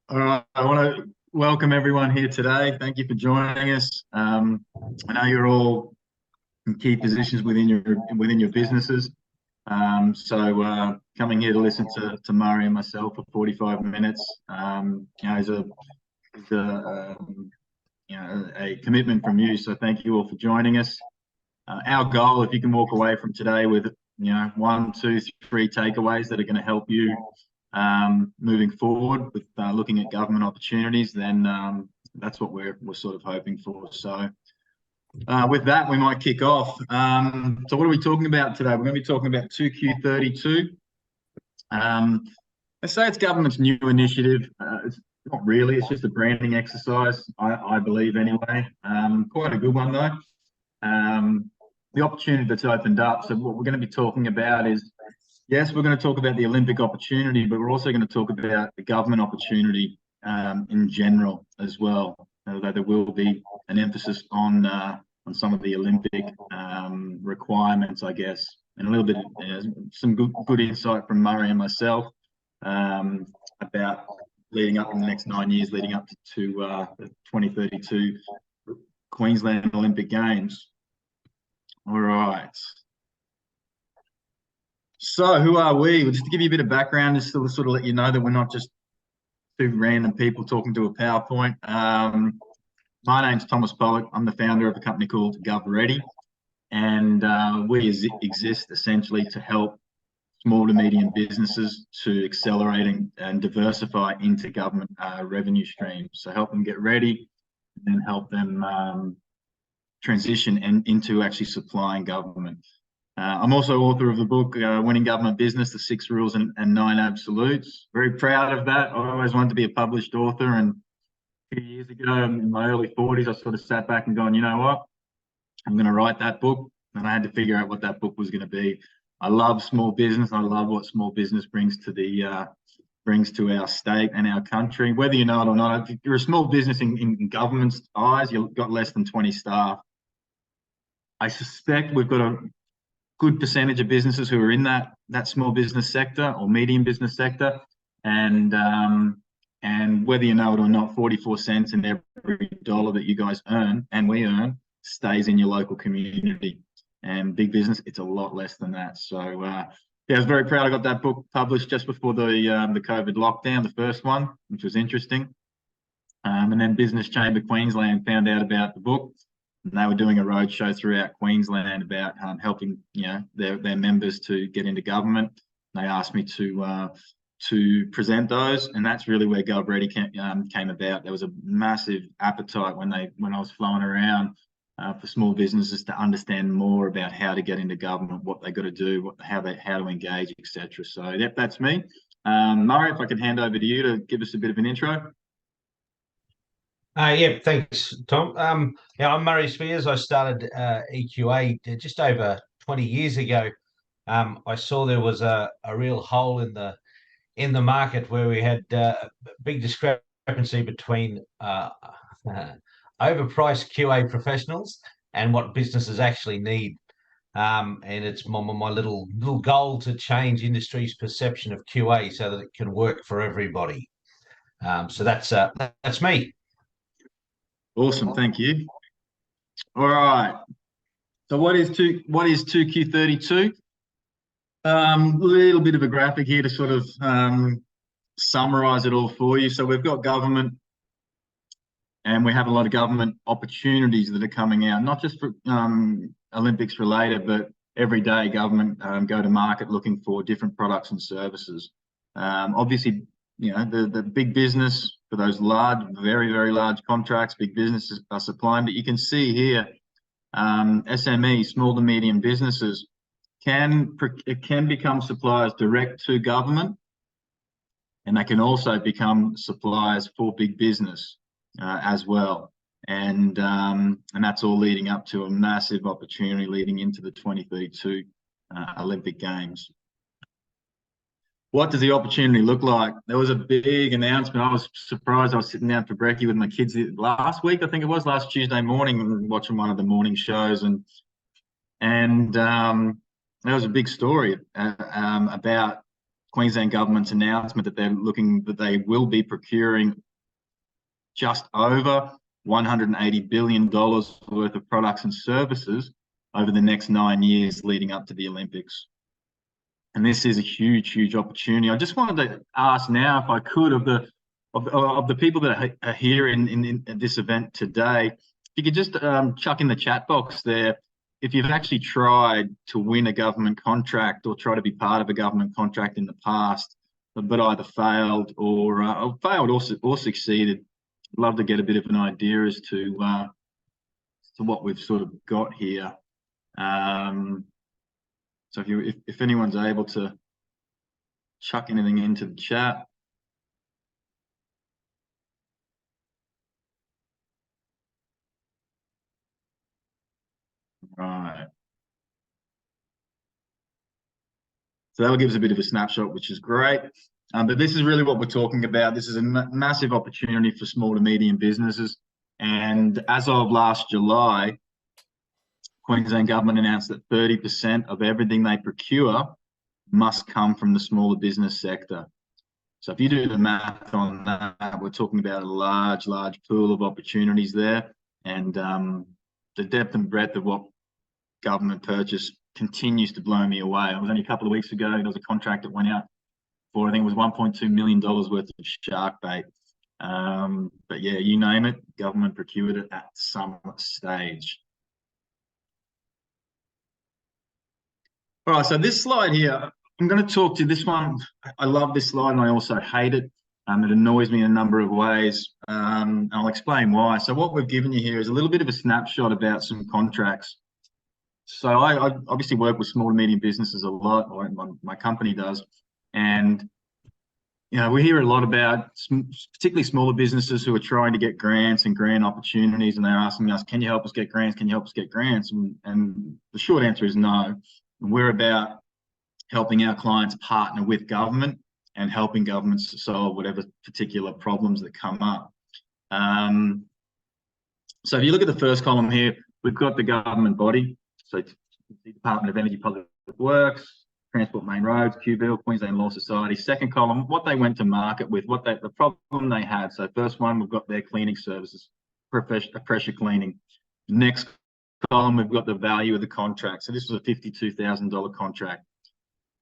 All right, I want to welcome everyone here today. Thank you for joining us. I know you're all in key positions within your businesses. Coming here to listen to Murray and myself for 45 minutes, is a commitment from you. So thank you all for joining us. Our goal, if you can walk away from today with one, two, three takeaways that are going to help you moving forward with looking at government opportunities, then that's what we're sort of hoping for. So with that, we might kick off. So what are we talking about today? We're going to be talking about 2Q32. Let's say it's government's new initiative. It's not really, it's just a branding exercise, I believe anyway. Quite a good one though. The opportunity that's opened up. So what we're going to be talking about is, yes, we're going to talk about the Olympic opportunity, but we're also going to talk about the government opportunity in general as well. Although there will be an emphasis on some of the Olympic requirements, I guess, and a little bit some good insight from Murray and myself about leading up in the next 9 years, leading up to the 2032 Queensland Olympic Games. All right. So who are we? Well, just to give you a bit of background, just to sort of let you know that we're not just two random people talking to a PowerPoint. My name's Thomas Pollock. I'm the founder of a company called GovReady, and we exist essentially to help small to medium businesses to accelerate and diversify into government revenue streams. So help them get ready and then help them transition into actually supplying government. I'm also author of the book, Winning Government Business, The 6 Rules and 9 Absolutes. Very proud of that. I always wanted to be a published author, and a few years ago, in my early 40s, I sort of sat back and gone, you know what? I'm going to write that book, and I had to figure out what that book was going to be. I love small business. I love what small business brings to our state and our country, whether you know it or not. If you're a small business in government's eyes, you've got less than 20 staff. I suspect we've got a good percentage of businesses who are in that small business sector or medium business sector, and whether you know it or not, 44 cents in every dollar that you guys earn and we earn stays in your local community. And big business, it's a lot less than that. So yeah, I was very proud I got that book published just before the COVID lockdown, the first one, which was interesting. And then Business Chamber Queensland found out about the book. And they were doing a roadshow throughout Queensland about helping their members to get into government. They asked me to present those, and that's really where GovReady came about. There was a massive appetite when I was flowing around for small businesses to understand more about how to get into government, what they got to do, how to engage, etc. So yep, that's me. Murray, if I could hand over to you to give us a bit of an intro. Yeah, thanks, Tom. I'm Murray Spears. I started EQA just over 20 years ago. I saw there was a real hole in the market where we had a big discrepancy between overpriced QA professionals and what businesses actually need. And it's my little goal to change industry's perception of QA so that it can work for everybody. So that's me. Awesome, thank you. All right. So what is 2Q32? Little bit of a graphic here to sort of summarize it all for you. So we've got government, and we have a lot of government opportunities that are coming out, not just for Olympics related, but every day government go to market looking for different products and services. Obviously, the big business for those large, very, very large contracts, big businesses are supplying, but you can see here, SMEs, small to medium businesses, can become suppliers direct to government, and they can also become suppliers for big business as well. And that's all leading up to a massive opportunity leading into the 2032 Olympic Games. What does the opportunity look like? There was a big announcement. I was surprised. I was sitting down for brekkie with my kids last week, I think it was, last Tuesday morning, watching one of the morning shows, and there was a big story about Queensland Government's announcement that they will be procuring just over $180 billion worth of products and services over the next 9 years leading up to the Olympics. And this is a huge, huge opportunity. I just wanted to ask now, if I could, of the people that are here in this event today, if you could just chuck in the chat box there, if you've actually tried to win a government contract or try to be part of a government contract in the past, but either failed or succeeded. I'd love to get a bit of an idea as to what we've sort of got here. So if anyone's able to chuck anything into the chat. Right. So that'll give us a bit of a snapshot, which is great. But this is really what we're talking about. This is a massive opportunity for small to medium businesses. And as of last July, Queensland Government announced that 30% of everything they procure must come from the smaller business sector. So if you do the math on that, we're talking about a large, large pool of opportunities there. And the depth and breadth of what government purchase continues to blow me away. It was only a couple of weeks ago, there was a contract that went out for, I think it was $1.2 million worth of shark bait. But yeah, you name it, government procured it at some stage. All right, so this slide here, I'm going to talk to this one. I love this slide and I also hate it. It annoys me in a number of ways. I'll explain why. So what we've given you here is a little bit of a snapshot about some contracts. So I obviously work with small and medium businesses a lot, or my company does. And, you know, we hear a lot about particularly smaller businesses who are trying to get grants and grant opportunities. And they're asking us, can you help us get grants? Can you help us get grants? And the short answer is no. We're about helping our clients partner with government and helping governments to solve whatever particular problems that come up. So if you look at the first column here, we've got the government body. So the Department of Energy, Public Works, Transport Main Roads, QBill, Queensland Law Society. Second column, what they went to market with, the problem they had. So first one, we've got their cleaning services, pressure cleaning. Next column, we've got the value of the contract. So this was a $52,000 contract.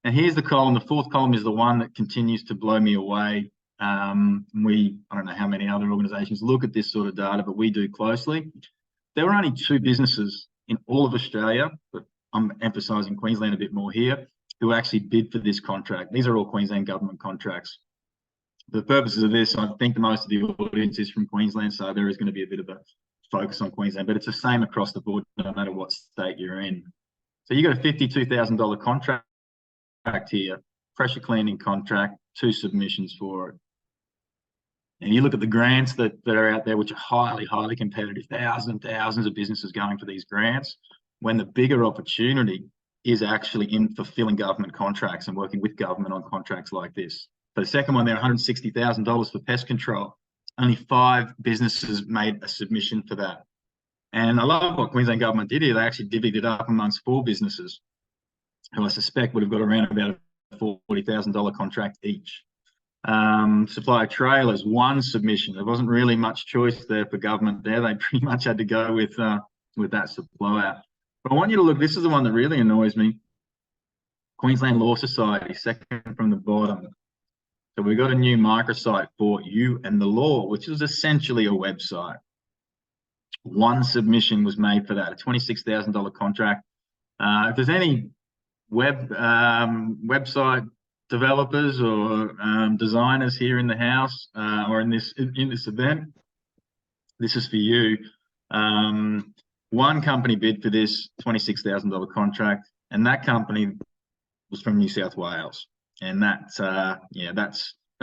And here's the column. The fourth column is the one that continues to blow me away. I don't know how many other organisations look at this sort of data, but we do closely. There were only 2 businesses in all of Australia, but I'm emphasising Queensland a bit more here, who actually bid for this contract. These are all Queensland Government contracts. For the purposes of this, I think most of the audience is from Queensland, so there is going to be a bit of a focus on Queensland, but it's the same across the board, no matter what state you're in. So you got a $52,000 contract here, pressure cleaning contract, 2 submissions for it. And you look at the grants that are out there, which are highly, highly competitive, thousands and thousands of businesses going for these grants, when the bigger opportunity is actually in fulfilling government contracts and working with government on contracts like this. For the second one, there $160,000 for pest control. Only 5 businesses made a submission for that. And I love what Queensland Government did here. They actually divvied it up amongst 4 businesses, who I suspect would have got around about a $40,000 contract each. Supply trailers, 1 submission. There wasn't really much choice there for government there. They pretty much had to go with that supplier. But I want you to look, this is the one that really annoys me. Queensland Law Society, second from the bottom. So we've got a new microsite for You and the Law, which is essentially a website. 1 submission was made for that, a $26,000 contract. If there's any website developers or designers here in the house or in this event, this is for you. 1 company bid for this $26,000 contract, and that company was from New South Wales. And that's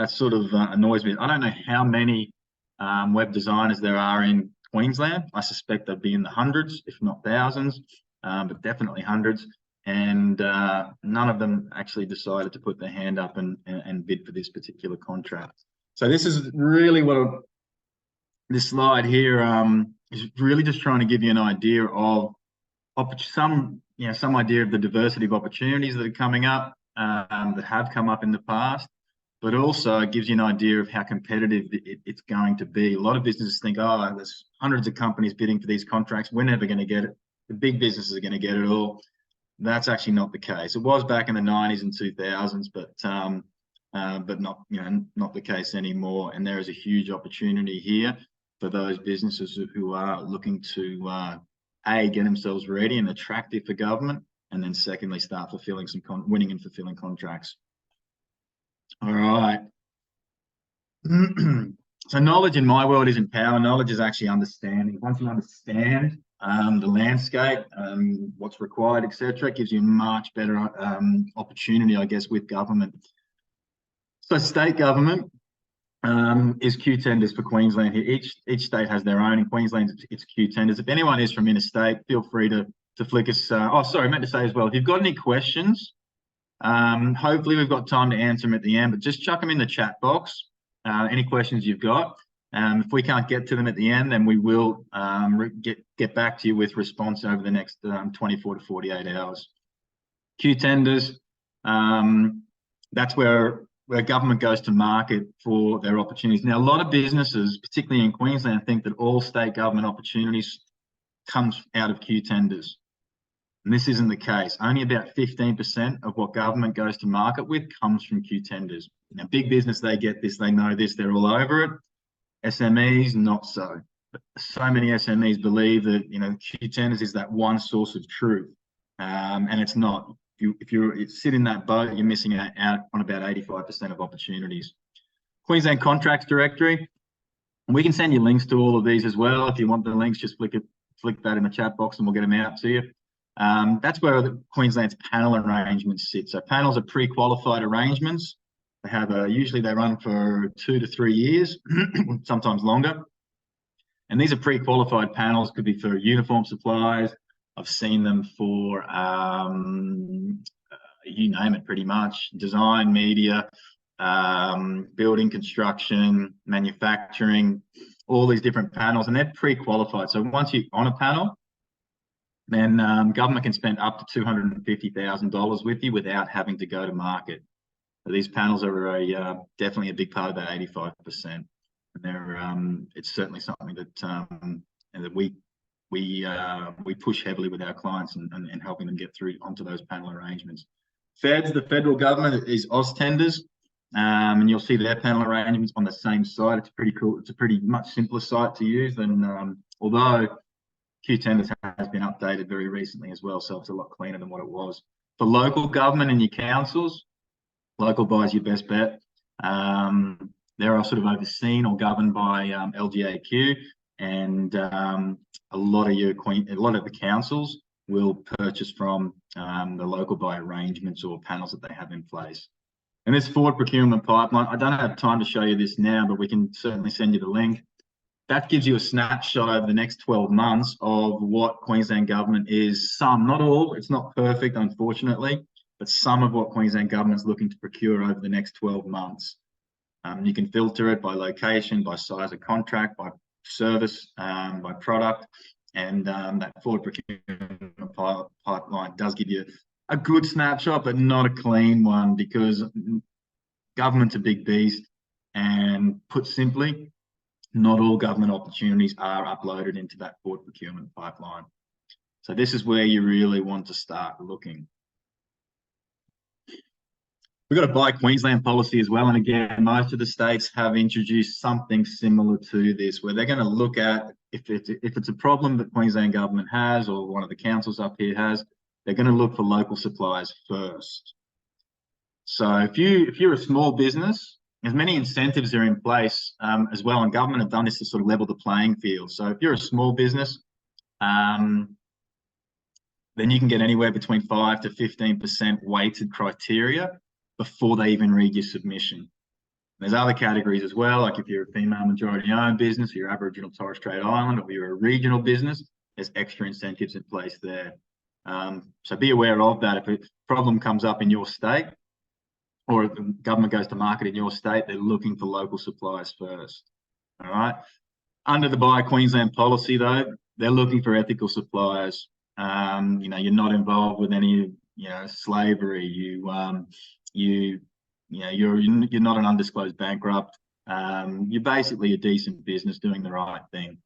sort of annoys me. I don't know how many web designers there are in Queensland. I suspect they'd be in the hundreds, if not thousands, but definitely hundreds. And none of them actually decided to put their hand up and bid for this particular contract. So this is really what this slide here is really just trying to give you an idea of some idea of the diversity of opportunities that are coming up. that have come up in the past, but also it gives you an idea of how competitive it's going to be. A lot of businesses think, oh, there's hundreds of companies bidding for these contracts. We're never going to get it. The big businesses are going to get it all. That's actually not the case. It was back in the 90s and 2000s, but not, not the case anymore. And there is a huge opportunity here for those businesses who are looking to get themselves ready and attractive for government, and then secondly, start fulfilling winning and fulfilling contracts. All right. So knowledge in my world isn't power. Knowledge is actually understanding. Once you understand the landscape, what's required, etc., it gives you a much better opportunity, I guess, with government. So state government is Q tenders for Queensland here. Each state has their own. In Queensland, it's Q tenders. If anyone is from interstate, feel free to flick us. Oh, sorry, I meant to say as well, if you've got any questions, hopefully we've got time to answer them at the end, but just chuck them in the chat box. Any questions you've got. If we can't get to them at the end, then we will get back to you with response over the next 24 to 48 hours. Q tenders, that's where government goes to market for their opportunities. Now, a lot of businesses, particularly in Queensland, think that all state government opportunities comes out of Q tenders. And this isn't the case. Only about 15% of what government goes to market with comes from Q tenders. Now, big business, they get this, they know this, they're all over it. SMEs, not so. But so many SMEs believe that, Q tenders is that one source of truth. And it's not. If you sit in that boat, you're missing out on about 85% of opportunities. Queensland Contracts Directory. We can send you links to all of these as well. If you want the links, just flick that in the chat box and we'll get them out to you. That's where Queensland's panel arrangements sit. So panels are pre-qualified arrangements. They have usually they run for 2 to 3 years, sometimes longer. And these are pre-qualified panels, could be for uniform supplies. I've seen them for, you name it pretty much, design, media, building, construction, manufacturing, all these different panels, and they're pre-qualified. So once you're on a panel, then government can spend up to $250,000 with you without having to go to market. So these panels are definitely a big part of that 85%. And they're it's certainly something that we push heavily with our clients and helping them get through onto those panel arrangements. Feds, the federal government, is AusTenders, and you'll see their panel arrangements on the same site. It's pretty cool. It's a pretty much simpler site to use than, although Q tenders has been updated very recently as well, so it's a lot cleaner than what it was. For local government and your councils, local buy is your best bet. They're sort of overseen or governed by LGAQ, and a lot of the councils will purchase from the local buy arrangements or panels that they have in place. And this forward procurement pipeline, I don't have time to show you this now, but we can certainly send you the link. That gives you a snapshot over the next 12 months of what Queensland Government is. Some, not all, it's not perfect, unfortunately, but some of what Queensland Government's looking to procure over the next 12 months. You can filter it by location, by size of contract, by service, by product, and that forward procurement pipeline does give you a good snapshot, but not a clean one, because government's a big beast, and put simply, not all government opportunities are uploaded into that forward procurement pipeline. So this is where you really want to start looking. We've got a Buy Queensland policy as well. And again, most of the states have introduced something similar to this, where they're going to look at if it's a problem that Queensland Government has or one of the councils up here has, they're going to look for local suppliers first. So if you're a small business, as many incentives are in place as well, and government have done this to sort of level the playing field. So if you're a small business, then you can get anywhere between 5 to 15% weighted criteria before they even read your submission. There's other categories as well, like if you're a female majority owned business, or you're Aboriginal Torres Strait Islander, or you're a regional business, there's extra incentives in place there. So be aware of that. If a problem comes up in your state, or if the government goes to market in your state, they're looking for local suppliers first. All right. Under the Buy Queensland policy, though, they're looking for ethical suppliers. You're not involved with any slavery. You're not an undisclosed bankrupt. You're basically a decent business doing the right thing.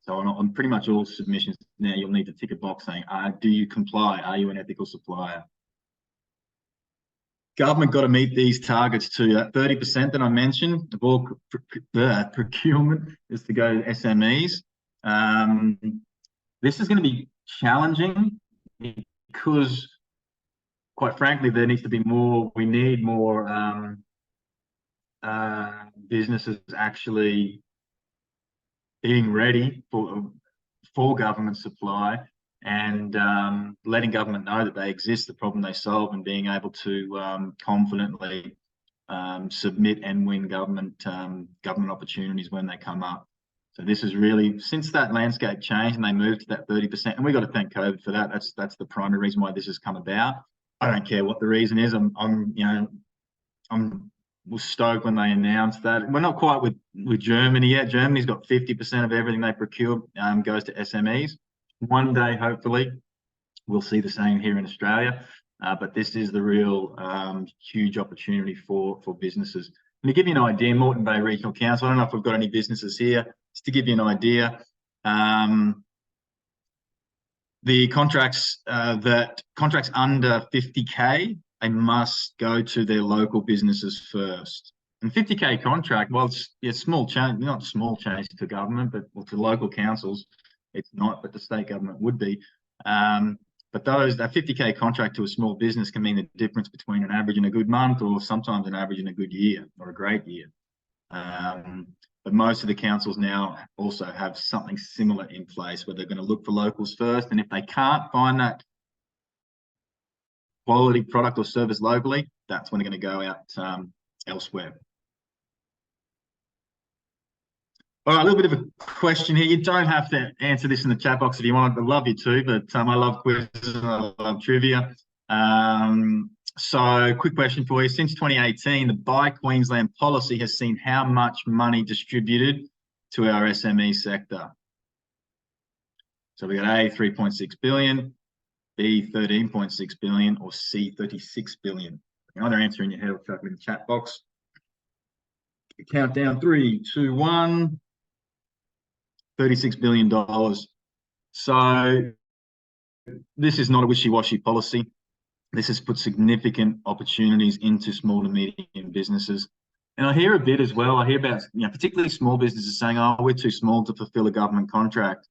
So on pretty much all submissions now, you'll need to tick a box saying, do you comply? Are you an ethical supplier? Government got to meet these targets too. That 30% that I mentioned of all procurement is to go to SMEs. This is going to be challenging because, quite frankly, there needs to be more. We need more businesses actually being ready for government supply, and letting government know that they exist, the problem they solve, and being able to confidently submit and win government opportunities when they come up. So this is really, since that landscape changed and they moved to that 30%, and we've got to thank COVID for that. That's the primary reason why this has come about. I don't care what the reason is. Was stoked when they announced that. We're not quite with Germany yet. Germany's got 50% of everything they procure goes to SMEs. One day, hopefully, we'll see the same here in Australia. But this is the real huge opportunity for businesses. And to give you an idea, Moreton Bay Regional Council, I don't know if we've got any businesses here, just to give you an idea, the contracts under 50K, they must go to their local businesses first. And 50K contract, well, it's small change, not small change to government, but to local councils, it's not, but the state government would be. But that 50K contract to a small business can mean the difference between an average and a good month, or sometimes an average and a good year, or a great year. But most of the councils now also have something similar in place where they're going to look for locals first. And if they can't find that quality product or service locally, that's when they're going to go out elsewhere. All right, a little bit of a question here. You don't have to answer this in the chat box if you want. I'd love you to, but I love quizzes and I love trivia. So quick question for you. Since 2018, the Buy Queensland policy has seen how much money distributed to our SME sector? So we got A, 3.6 billion, B, 13.6 billion, or C, 36 billion. Another answer in your head, or chuck it in the chat box. Countdown, 3, 2, 1. $36 billion. So this is not a wishy-washy policy. This has put significant opportunities into small to medium businesses. And I hear a bit as well. I hear about, particularly small businesses saying, oh, we're too small to fulfill a government contract.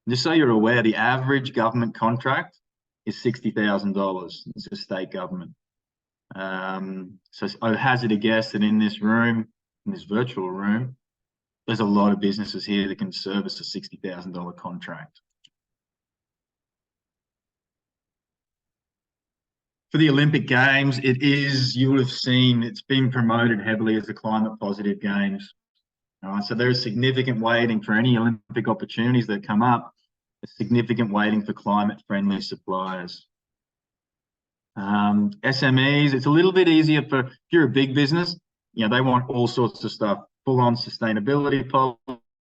Just so you're aware, the average government contract is $60,000. It's a state government. So I hazard a guess that in this room, in this virtual room, there's a lot of businesses here that can service a $60,000 contract. For the Olympic Games, you would have seen, it's been promoted heavily as the climate positive games. So there is significant weighting for any Olympic opportunities that come up, a significant weighting for climate friendly suppliers. SMEs, it's a little bit easier if you're a big business, they want all sorts of stuff, full on sustainability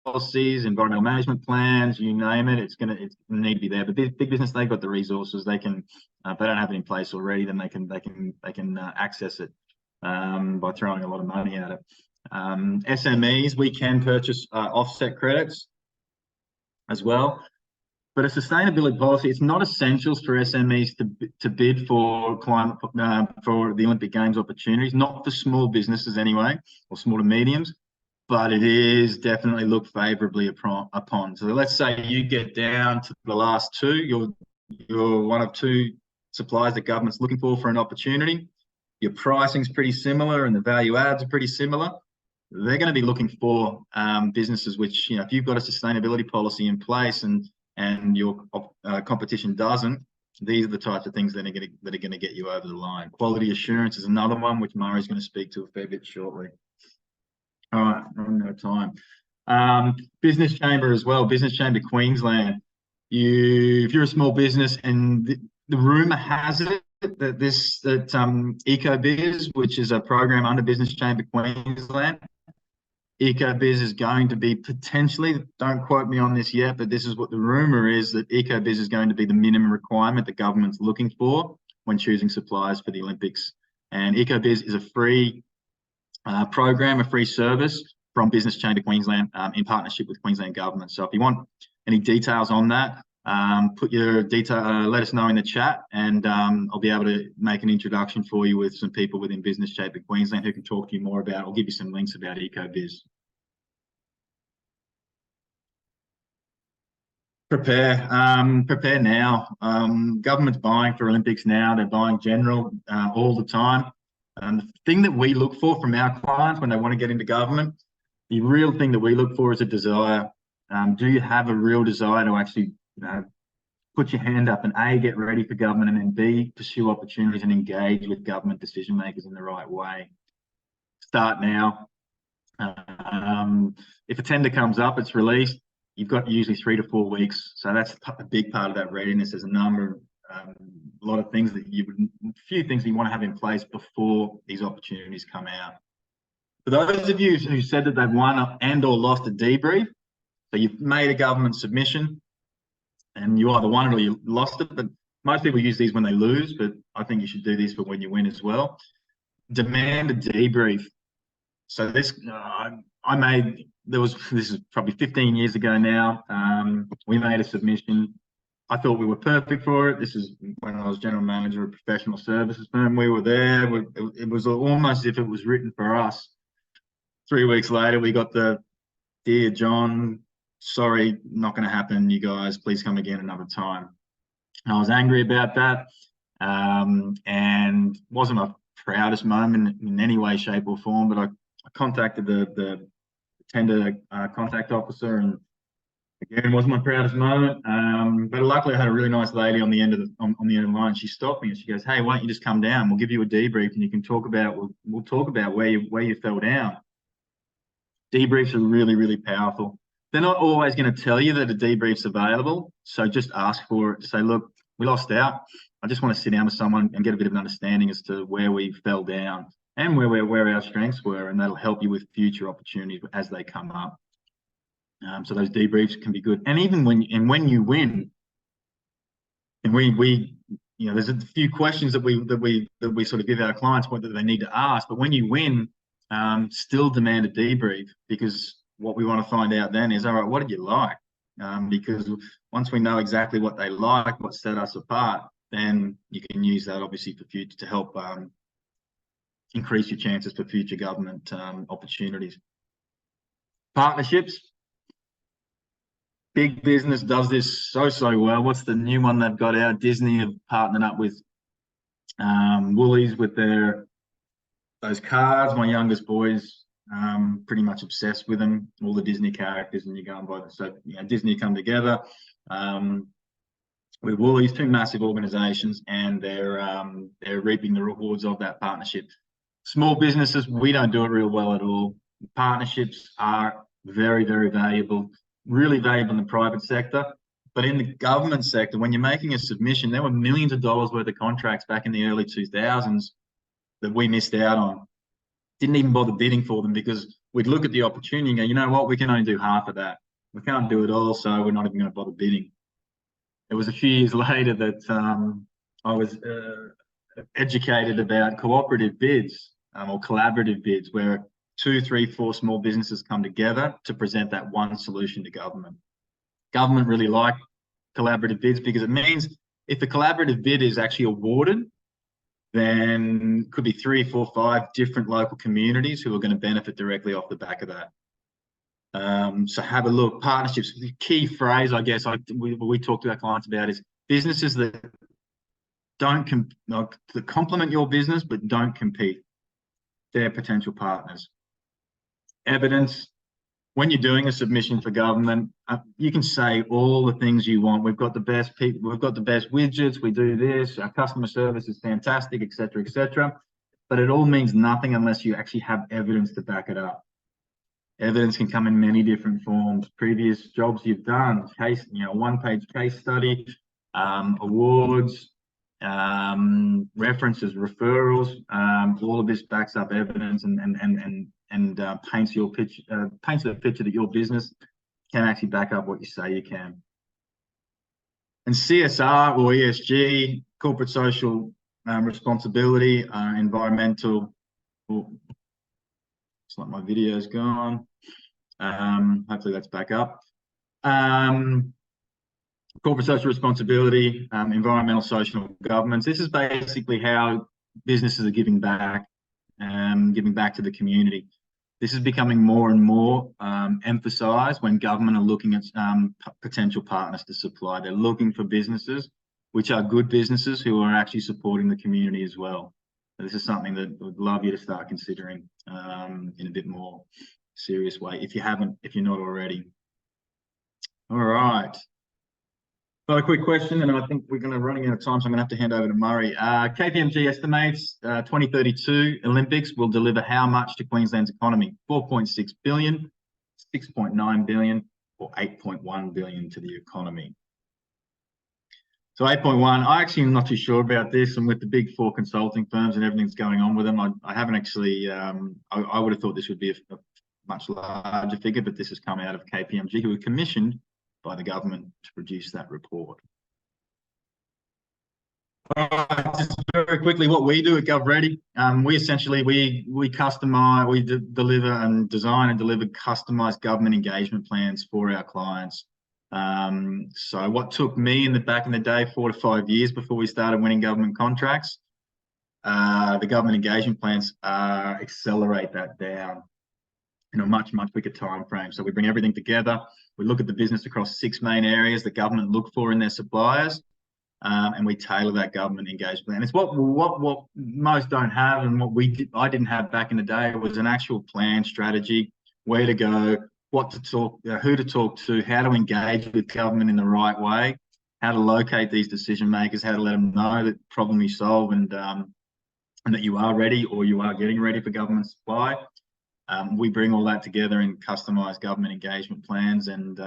policies, environmental management plans, you name it, it's going to need to be there. But big business, they've got the resources, they can, if they don't have it in place already, then they can access it by throwing a lot of money at it. SMEs, we can purchase offset credits as well. But a sustainability policy, it's not essentials for SMEs to bid for climate for the Olympic Games opportunities, not for small businesses anyway, or small to mediums, but it is definitely looked favourably upon. So let's say you get down to the last two, you're one of two suppliers that government's looking for an opportunity. Your pricing's pretty similar and the value adds are pretty similar. They're going to be looking for businesses which, if you've got a sustainability policy in place and your competition doesn't, these are the types of things that are going to get you over the line. Quality assurance is another one, which Murray's going to speak to a fair bit shortly. All right, I'm out of time. Business Chamber as well, Business Chamber Queensland. If you're a small business, and the rumour has it that EcoBiz, which is a program under Business Chamber Queensland, EcoBiz is going to be potentially, don't quote me on this yet, but this is what the rumour is, that EcoBiz is going to be the minimum requirement the government's looking for when choosing suppliers for the Olympics. And EcoBiz is a free program, a free service from Business Chamber Queensland in partnership with Queensland Government. So if you want any details on that, put your let us know in the chat, and I'll be able to make an introduction for you with some people within Business Chamber Queensland who can talk to you more about. I'll give you some links about EcoBiz. Prepare now. Government's buying for Olympics now. They're buying general all the time. The thing that we look for from our clients when they want to get into government, the real thing that we look for is a desire. Do you have a real desire to actually put your hand up and A, get ready for government, and then B, pursue opportunities and engage with government decision makers in the right way? Start now. If a tender comes up, it's released, you've got usually 3 to 4 weeks. So that's a big part of that readiness. There's a lot of things that few things that you want to have in place before these opportunities come out. For those of you who said that they've won and or lost a debrief, so you've made a government submission and you either won it or you lost it, but most people use these when they lose, but I think you should do this for when you win as well. Demand a debrief. So this, this is probably 15 years ago now. We made a submission. I thought we were perfect for it. This is when I was general manager of a professional services firm. We were there. It was almost as if it was written for us. 3 weeks later, we got the, "Dear John, sorry, not going to happen, you guys. Please come again another time." And I was angry about that, and wasn't my proudest moment in any way, shape, or form. But I contacted the tender contact officer, and again, wasn't my proudest moment. But luckily, I had a really nice lady on the end of the line. She stopped me and she goes, "Hey, why don't you just come down? We'll give you a debrief, and you can talk about we'll talk about where you fell down." Debriefs are really, really powerful. They're not always going to tell you that a debrief's available, so just ask for it. Say, "Look, we lost out. I just want to sit down with someone and get a bit of an understanding as to where we fell down and where our strengths were," and that'll help you with future opportunities as they come up. So those debriefs can be good, and even when you win, and there's a few questions that we sort of give our clients what that they need to ask, but when you win, still demand a debrief, because what we want to find out then is, all right, what did you like? Because once we know exactly what they like, what set us apart, then you can use that obviously for future to help increase your chances for future government opportunities. Partnerships. Big business does this so well. What's the new one they've got out? Disney have partnered up with Woolies with those cards. My youngest boy's pretty much obsessed with them, all the Disney characters, and you go and buy them. So Disney come together with Woolies, 2 massive organisations, and they're reaping the rewards of that partnership. Small businesses, we don't do it real well at all. Partnerships are very, very valuable. Really valuable in the private sector, but in the government sector, when you're making a submission, there were millions of dollars worth of contracts back in the early 2000s that we missed out on. Didn't even bother bidding for them, because we'd look at the opportunity and go, you know what, we can only do half of that. We can't do it all, so we're not even going to bother bidding. It was a few years later that I was educated about cooperative bids or collaborative bids, where 2, 3, 4 small businesses come together to present that one solution to government. Government really like collaborative bids, because it means if a collaborative bid is actually awarded, then it could be 3, 4, 5 different local communities who are going to benefit directly off the back of that. So have a look. Partnerships, the key phrase, I guess, we talk to our clients about is businesses that that complement your business but don't compete. They're potential partners. Evidence. When you're doing a submission for government, you can say all the things you want. We've got the best people, we've got the best widgets, we do this, our customer service is fantastic, etc., etc. But it all means nothing unless you actually have evidence to back it up. Evidence can come in many different forms. Previous jobs you've done, one-page case study, awards, references, referrals. All of this backs up evidence and paints the picture that your business can actually back up what you say you can. And CSR or ESG, corporate social responsibility, environmental. Oh, looks like my video's gone. Hopefully that's back up. Corporate social responsibility, environmental, social governance. This is basically how businesses are giving back to the community. This is becoming more and more emphasised when government are looking at potential partners to supply. They're looking for businesses which are good businesses who are actually supporting the community as well. So this is something that I would love you to start considering in a bit more serious way if you're not already. All right. So a quick question, and I think we're running out of time, so I'm going to have to hand over to Murray. KPMG estimates 2032 Olympics will deliver how much to Queensland's economy? 4.6 billion, 6.9 billion, or 8.1 billion to the economy. So 8.1, I actually am not too sure about this, and with the big four consulting firms and everything that's going on with them, I haven't actually, I would have thought this would be a much larger figure, but this has come out of KPMG, who were commissioned by the government to produce that report. All right, just very quickly, what we do at GovReady, we essentially we customize, we deliver and design and deliver customized government engagement plans for our clients. So what took me back in the day 4 to 5 years before we started winning government contracts, the government engagement plans accelerate that down in a much quicker time frame. So we bring everything together. We look at the business across 6 main areas that government look for in their suppliers, and we tailor that government engagement plan. It's what most don't have, and I didn't have back in the day was an actual plan, strategy, where to go, what to talk, who to talk to, how to engage with government in the right way, how to locate these decision makers, how to let them know that problem you solve and that you are ready or you are getting ready for government supply. We bring all that together in customized government engagement plans, and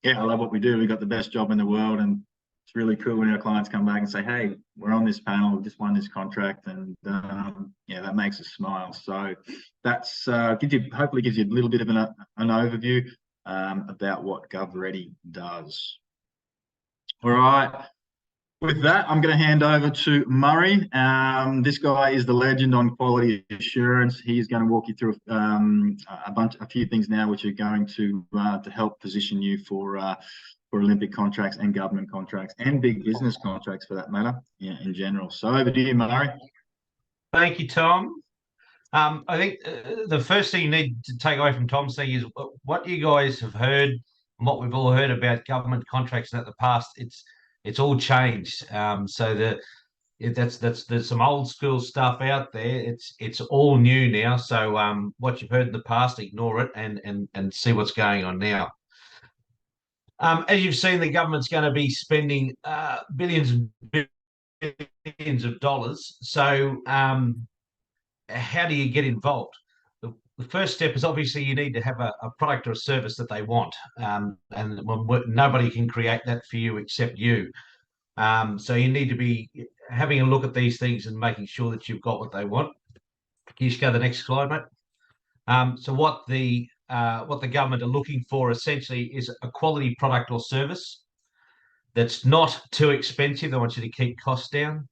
yeah, I love what we do. We've got the best job in the world, and it's really cool when our clients come back and say, hey, we're on this panel, we just won this contract, and yeah, that makes us smile. So that's hopefully gives you a little bit of an overview about what GovReady does. All right. With that, I'm going to hand over to Murray. This guy is the legend on quality assurance. He's going to walk you through a few things now, which are going to help position you for Olympic contracts and government contracts and big business contracts, for that matter, in general. So over to you, Murray. Thank you, Tom. I think the first thing you need to take away from Tom's thing is what you guys have heard, and what we've all heard about government contracts in the past. It's all changed. So there's some old school stuff out there. It's all new now. So what you've heard in the past, ignore it and see what's going on now. As you've seen, the government's going to be spending billions and billions of dollars. So how do you get involved? The first step is obviously you need to have a product or a service that they want, and nobody can create that for you except you. So you need to be having a look at these things and making sure that you've got what they want. Can you just go to the next slide, mate? So what the government are looking for essentially is a quality product or service that's not too expensive. They want you to keep costs down.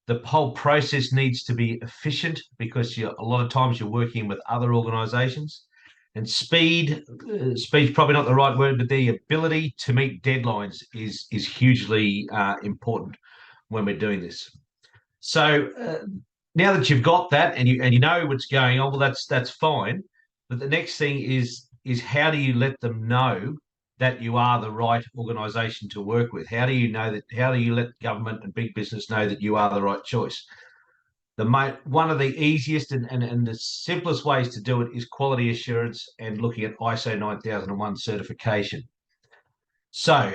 The whole process needs to be efficient because a lot of times you're working with other organisations. And speed's probably not the right word, but the ability to meet deadlines is hugely important when we're doing this. So now that you've got that and you know what's going on, well, that's fine. But the next thing is how do you let them know that you are the right organisation to work with? How do you know that? How do you let government and big business know that you are the right choice? One of the easiest and the simplest ways to do it is quality assurance and looking at ISO 9001 certification. So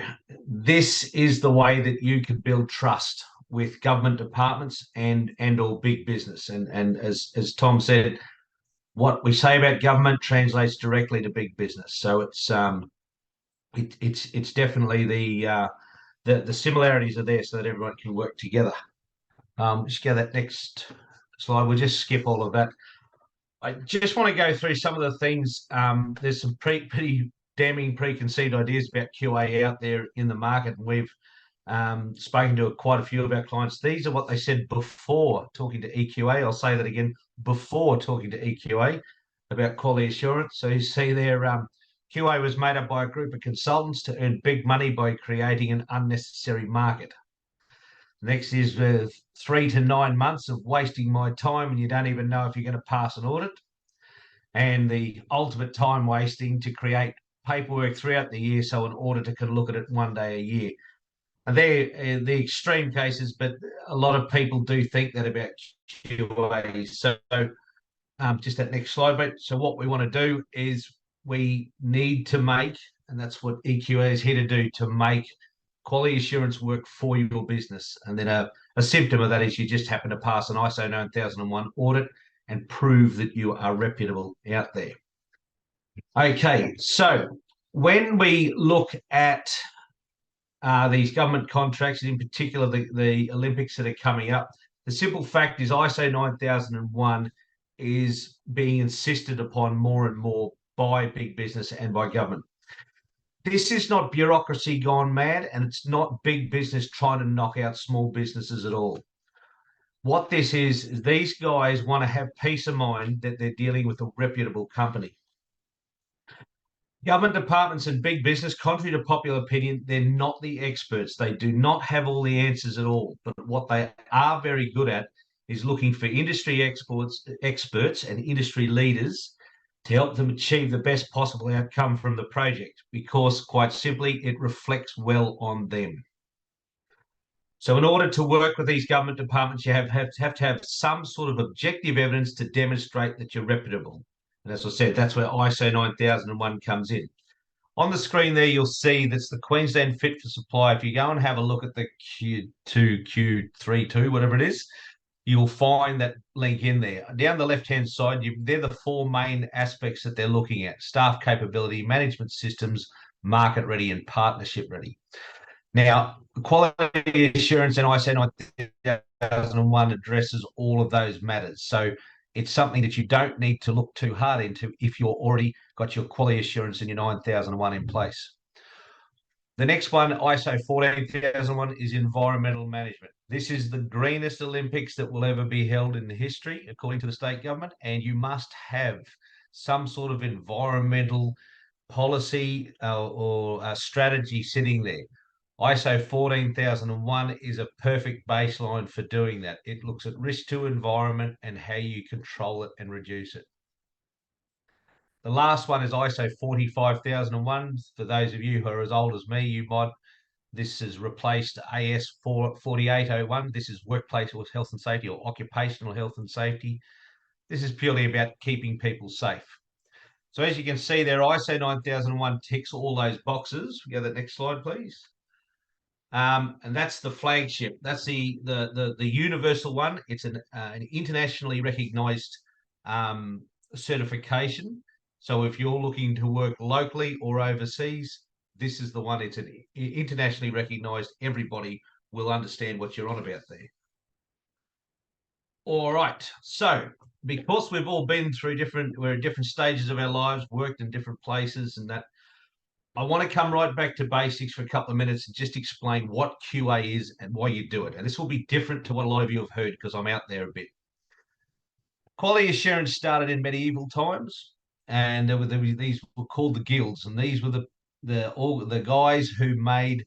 this is the way that you can build trust with government departments and or big business. And as Tom said, what we say about government translates directly to big business. So it's definitely the similarities are there so that everyone can work together. Just go to that next slide. We'll just skip all of that. I just want to go through some of the things. There's some pretty damning preconceived ideas about QA out there in the market, and we've spoken to quite a few of our clients. These are what they said before talking to EQA. I'll say that again, before talking to EQA about quality assurance. So you see there, QA was made up by a group of consultants to earn big money by creating an unnecessary market. Next is 3 to 9 months of wasting my time and you don't even know if you're going to pass an audit. And the ultimate time wasting to create paperwork throughout the year so an auditor can look at it one day a year. And they're the extreme cases, but a lot of people do think that about QA. So just that next slide, mate. So what we want to do is we need to make, and that's what EQA is here to do, to make quality assurance work for your business. And then a symptom of that is you just happen to pass an ISO 9001 audit and prove that you are reputable out there. Okay, so when we look at these government contracts, and in particular the Olympics that are coming up, the simple fact is ISO 9001 is being insisted upon more and more by big business and by government. This is not bureaucracy gone mad, and it's not big business trying to knock out small businesses at all. What this is these guys want to have peace of mind that they're dealing with a reputable company. Government departments and big business, contrary to popular opinion, they're not the experts. They do not have all the answers at all. But what they are very good at is looking for industry experts and industry leaders to help them achieve the best possible outcome from the project, because quite simply, it reflects well on them. So in order to work with these government departments, you have to have some sort of objective evidence to demonstrate that you're reputable. And as I said, that's where ISO 9001 comes in. On the screen there, you'll see that's the Queensland Fit for Supply. If you go and have a look at the Q2, Q32, whatever it is, you'll find that link in there. Down the left-hand side, they're the four main aspects that they're looking at: staff capability, management systems, market ready, and partnership ready. Now, quality assurance and ISO 9001 addresses all of those matters. So it's something that you don't need to look too hard into if you're already got your quality assurance and your 9001 in place. The next one, ISO 14001, is environmental management. This is the greenest Olympics that will ever be held in history, according to the state government, and you must have some sort of environmental policy or strategy sitting there. ISO 14001 is a perfect baseline for doing that. It looks at risk to environment and how you control it and reduce it. The last one is ISO 45001. For those of you who are as old as me, this has replaced AS 4801. This is workplace health and safety, or occupational health and safety. This is purely about keeping people safe. So as you can see there, ISO 9001 ticks all those boxes. We go to the next slide, please. And that's the flagship. That's the universal one. It's an internationally recognized certification. So if you're looking to work locally or overseas, this is the one. It's an internationally recognized. Everybody will understand what you're on about there. All right. So because we've all been through we're at different stages of our lives, worked in different places and that, I want to come right back to basics for a couple of minutes and just explain what QA is and why you do it. And this will be different to what a lot of you have heard because I'm out there a bit. Quality assurance started in medieval times, and these were called the guilds, and these were the guys who made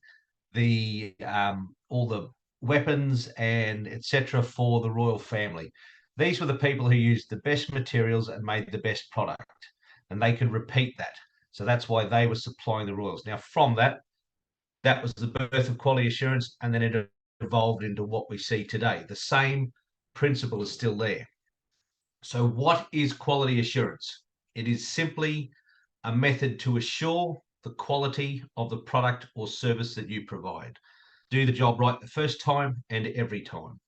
all the weapons and etc. for the royal family. These were the people who used the best materials and made the best product, and they could repeat that. So that's why they were supplying the royals. Now, from that was the birth of quality assurance, and then it evolved into what we see today. The same principle is still there. So what is quality assurance? It is simply a method to assure the quality of the product or service that you provide. Do the job right the first time and every time.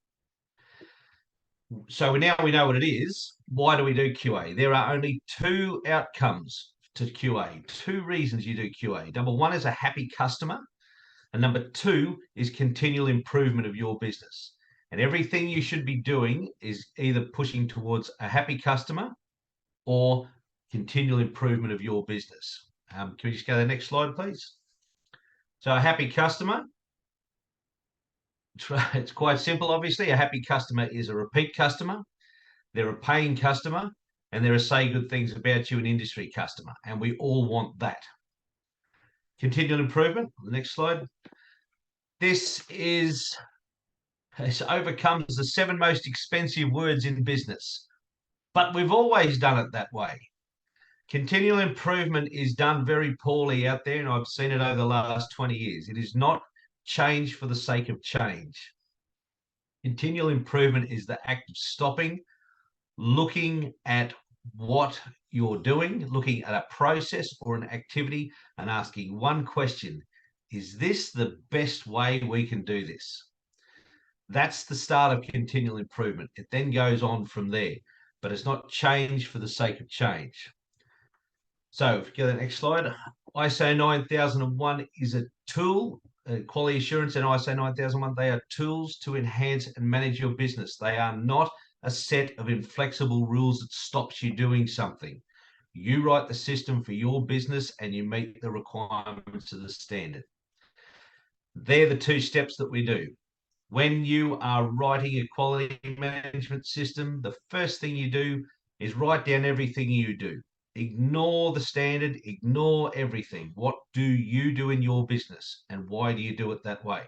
So now we know what it is. Why do we do QA? There are only two outcomes to QA, two reasons you do QA. Number one is a happy customer, and number two is continual improvement of your business. And everything you should be doing is either pushing towards a happy customer or continual improvement of your business. Can we just go to the next slide, please? So a happy customer. it's quite simple, obviously. A happy customer is a repeat customer, they're a paying customer, and they're a say good things about you an industry customer. And we all want that. Continual improvement. The next slide. This overcomes the 7 most expensive words in business, but we've always done it that way. Continual improvement is done very poorly out there, and I've seen it over the last 20 years. It is not change for the sake of change. Continual improvement is the act of stopping, looking at what you're doing, looking at a process or an activity and asking one question: is this the best way we can do this? That's the start of continual improvement. It then goes on from there, but it's not change for the sake of change. So if you go to the next slide, ISO 9001 is a tool. Quality assurance and ISO 9001, they are tools to enhance and manage your business. They are not a set of inflexible rules that stops you doing something. You write the system for your business and you meet the requirements of the standard. They're the 2 steps that we do. When you are writing a quality management system, the first thing you do is write down everything you do. Ignore the standard, ignore everything. What do you do in your business and why do you do it that way?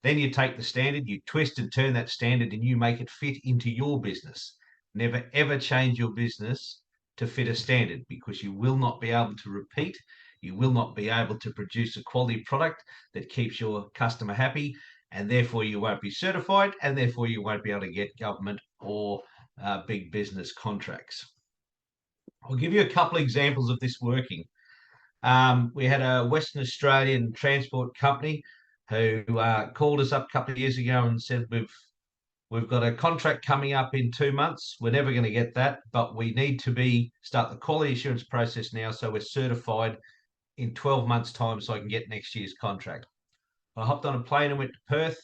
Then you take the standard, you twist and turn that standard and you make it fit into your business. Never ever change your business to fit a standard, because you will not be able to repeat. You will not be able to produce a quality product that keeps your customer happy, and therefore you won't be certified, and therefore you won't be able to get government or big business contracts. I'll give you a couple of examples of this working. We had a Western Australian transport company who called us up a couple of years ago and said, we've got a contract coming up in 2 months. We're never going to get that, but we need to start the quality assurance process now, so we're certified in 12 months' time so I can get next year's contract. I hopped on a plane and went to Perth,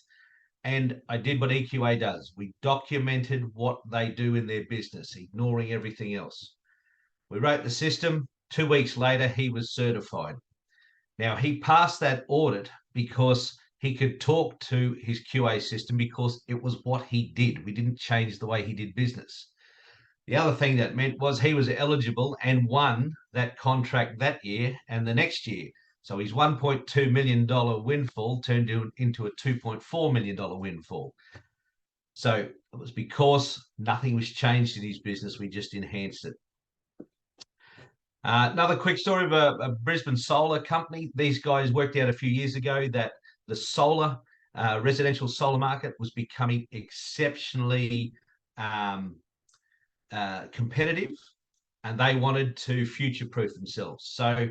and I did what EQA does. We documented what they do in their business, ignoring everything else. We wrote the system. 2 weeks later, he was certified. Now, he passed that audit because he could talk to his QA system, because it was what he did. We didn't change the way he did business. The other thing that meant was he was eligible and won that contract that year and the next year. So his $1.2 million windfall turned into a $2.4 million windfall. So it was because nothing was changed in his business. We just enhanced it. Another quick story of a Brisbane solar company. These guys worked out a few years ago that the solar, residential solar market was becoming exceptionally competitive, and they wanted to future-proof themselves. So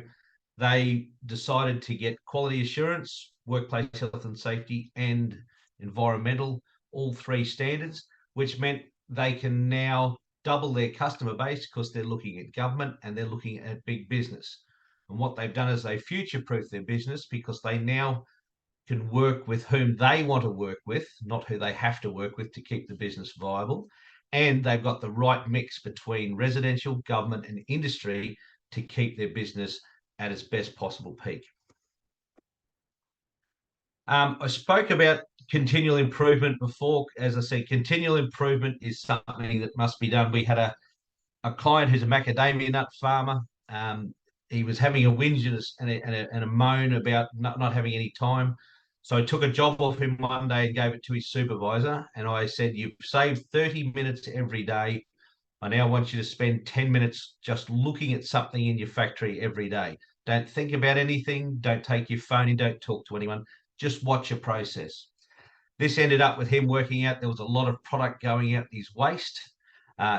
they decided to get quality assurance, workplace health and safety, and environmental, all 3 standards, which meant they can now double their customer base because they're looking at government and they're looking at big business. And what they've done is they future-proof their business, because they now can work with whom they want to work with, not who they have to work with to keep the business viable. And they've got the right mix between residential, government, and industry to keep their business at its best possible peak. I spoke about continual improvement before. As I said, continual improvement is something that must be done. We had a client who's a macadamia nut farmer. He was having a whinge and a moan about not having any time. So I took a job off him one day and gave it to his supervisor. And I said, you've saved 30 minutes every day. I now want you to spend 10 minutes just looking at something in your factory every day. Don't think about anything. Don't take your phone in. Don't talk to anyone. Just watch a process. This ended up with him working out there was a lot of product going out his waste.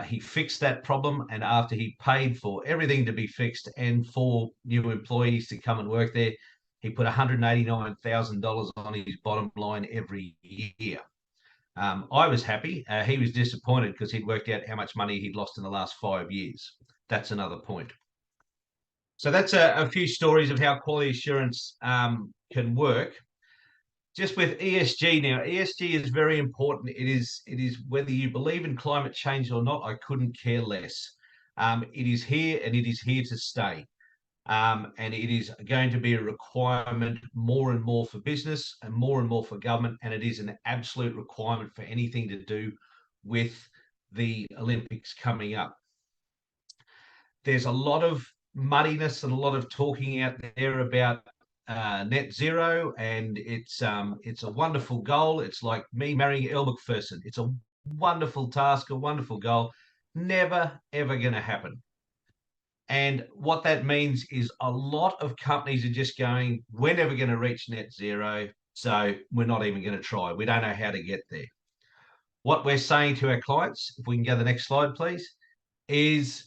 He fixed that problem, and after he paid for everything to be fixed and for new employees to come and work there, he put $189,000 on his bottom line every year. I was happy. He was disappointed because he'd worked out how much money he'd lost in the last 5 years. That's another point. So that's a few stories of how quality assurance can work. Just with ESG now, ESG is very important. It is whether you believe in climate change or not, I couldn't care less. It is here and it is here to stay. and it is going to be a requirement more and more for business and more for government, and it is an absolute requirement for anything to do with the Olympics coming up. There's a lot of muddiness and a lot of talking out there about net zero, and it's a wonderful goal. It's like me marrying Elle Macpherson. It's a wonderful task, a wonderful goal, never ever going to happen. And what that means is a lot of companies are just going, we're never going to reach net zero, so we're not even going to try. We don't know how to get there. What we're saying to our clients, if we can go to the next slide, please, is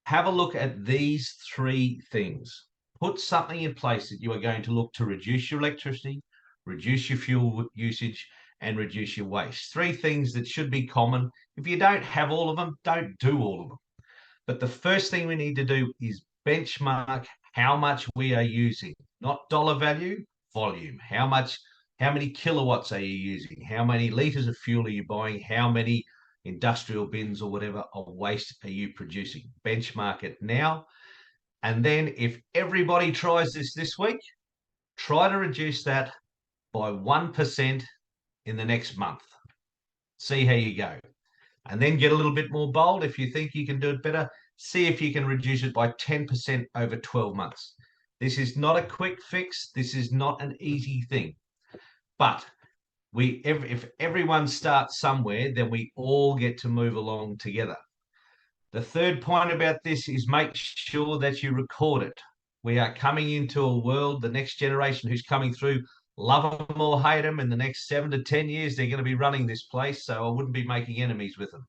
have a look at these three things. Put something in place that you are going to look to reduce your electricity, reduce your fuel usage, and reduce your waste. Three things that should be common. If you don't have all of them, don't do all of them. But the first thing we need to do is benchmark how much we are using, not dollar value, volume. How many kilowatts are you using? How many liters of fuel are you buying? How many industrial bins or whatever of waste are you producing? Benchmark it now. And then if everybody tries this week, try to reduce that by 1% in the next month. See how you go. And then get a little bit more bold. If you think you can do it better, see if you can reduce it by 10% over 12 months. This is not a quick fix. This is not an easy thing. But if everyone starts somewhere, then we all get to move along together. The third point about this is make sure that you record it. We are coming into a world, the next generation who's coming through, love them or hate them, in the next 7 to 10 years, they're going to be running this place, so I wouldn't be making enemies with them.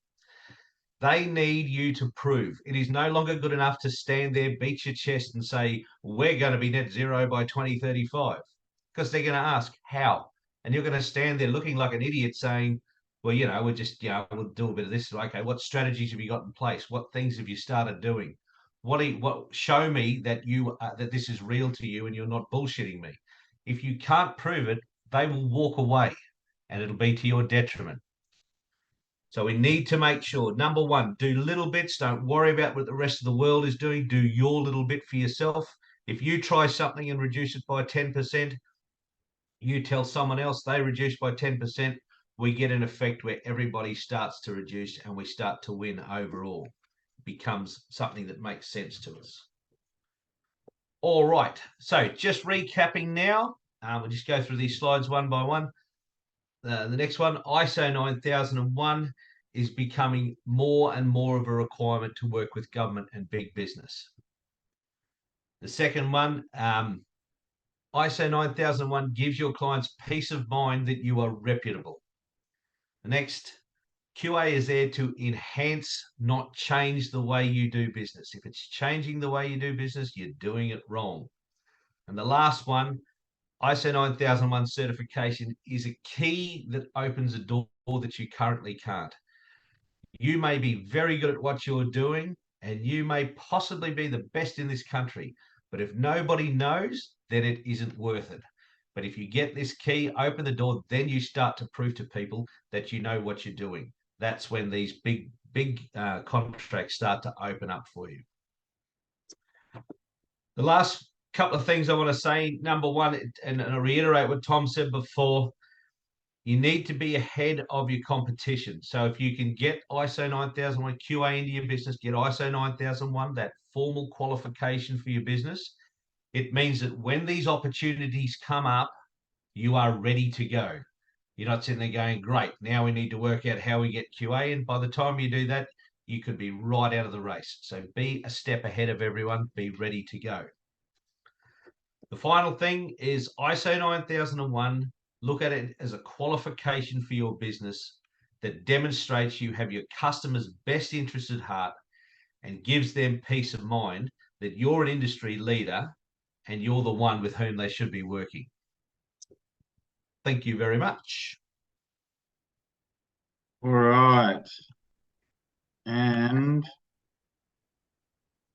They need you to prove. It is no longer good enough to stand there, beat your chest and say, we're going to be net zero by 2035, because they're going to ask, how? And you're going to stand there looking like an idiot saying, well, we'll just, we'll do a bit of this. Okay, what strategies have you got in place? What things have you started doing? Show me that that this is real to you and you're not bullshitting me. If you can't prove it, they will walk away and it'll be to your detriment. So we need to make sure, number one, do little bits. Don't worry about what the rest of the world is doing. Do your little bit for yourself. If you try something and reduce it by 10%, you tell someone else, they reduce by 10%, we get an effect where everybody starts to reduce and we start to win overall. It becomes something that makes sense to us. All right, so just recapping now, we'll just go through these slides one by one. The next one, ISO 9001 is becoming more and more of a requirement to work with government and big business. The second one, ISO 9001 gives your clients peace of mind that you are reputable. The next, QA is there to enhance, not change the way you do business. If it's changing the way you do business, you're doing it wrong. And the last one, ISO 9001 certification is a key that opens a door that you currently can't. You may be very good at what you're doing, and you may possibly be the best in this country, but if nobody knows, then it isn't worth it. But if you get this key, open the door, then you start to prove to people that you know what you're doing. That's when these big contracts start to open up for you. The last couple of things I want to say, number one, and I reiterate what Tom said before, you need to be ahead of your competition. So if you can get ISO 9001 QA into your business, get ISO 9001, that formal qualification for your business, it means that when these opportunities come up, you are ready to go. You're not sitting there going, great, now we need to work out how we get QA. And by the time you do that, you could be right out of the race. So be a step ahead of everyone, be ready to go. The final thing is ISO 9001, look at it as a qualification for your business that demonstrates you have your customers' best interest at heart and gives them peace of mind that you're an industry leader and you're the one with whom they should be working. Thank you very much. All right. And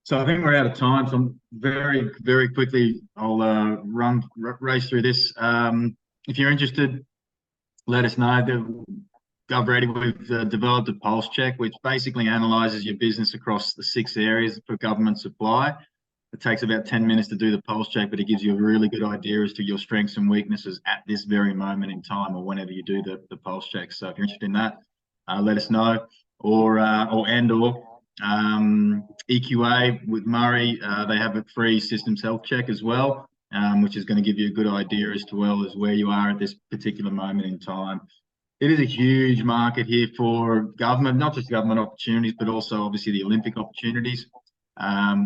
so I think we're out of time. So I'm very, very quickly, I'll race through this. If you're interested, let us know. GovReady, we've developed a pulse check, which basically analyzes your business across the 6 areas for government supply. It takes about 10 minutes to do the pulse check, but it gives you a really good idea as to your strengths and weaknesses at this very moment in time, or whenever you do the pulse check. So if you're interested in that, let us know. Or EQA with Murray, they have a free systems health check as well, which is going to give you a good idea as to where you are at this particular moment in time. It is a huge market here for government, not just government opportunities, but also obviously the Olympic opportunities.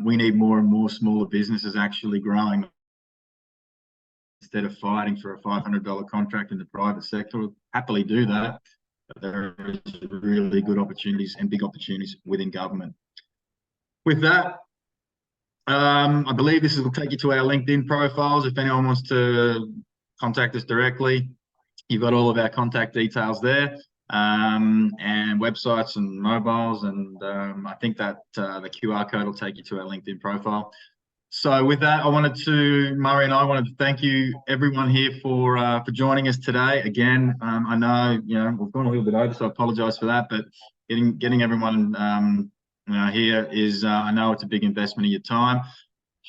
We need more and more smaller businesses actually growing instead of fighting for a $500 contract in the private sector. We'll happily do that, but there are really good opportunities and big opportunities within government. With that, I believe this will take you to our LinkedIn profiles. If anyone wants to contact us directly, you've got all of our contact details there, and websites and mobiles. And I think that the QR code will take you to our LinkedIn profile. So with that, Murray and I wanted to thank you, everyone here, for joining us today. Again, I know we've gone a little bit over, so I apologise for that. But getting everyone here is, I know it's a big investment of your time.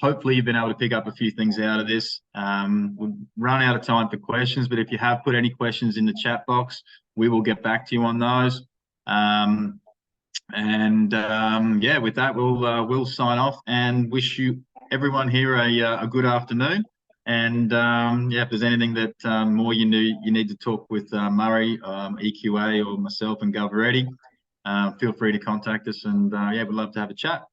Hopefully you've been able to pick up a few things out of this. We'll run out of time for questions, but if you have put any questions in the chat box, we will get back to you on those. Yeah, with that, we'll sign off and wish everyone here a good afternoon. And yeah, if there's anything that more you need to talk with Murray, EQA, or myself and Gov Ready, feel free to contact us. And yeah, we'd love to have a chat.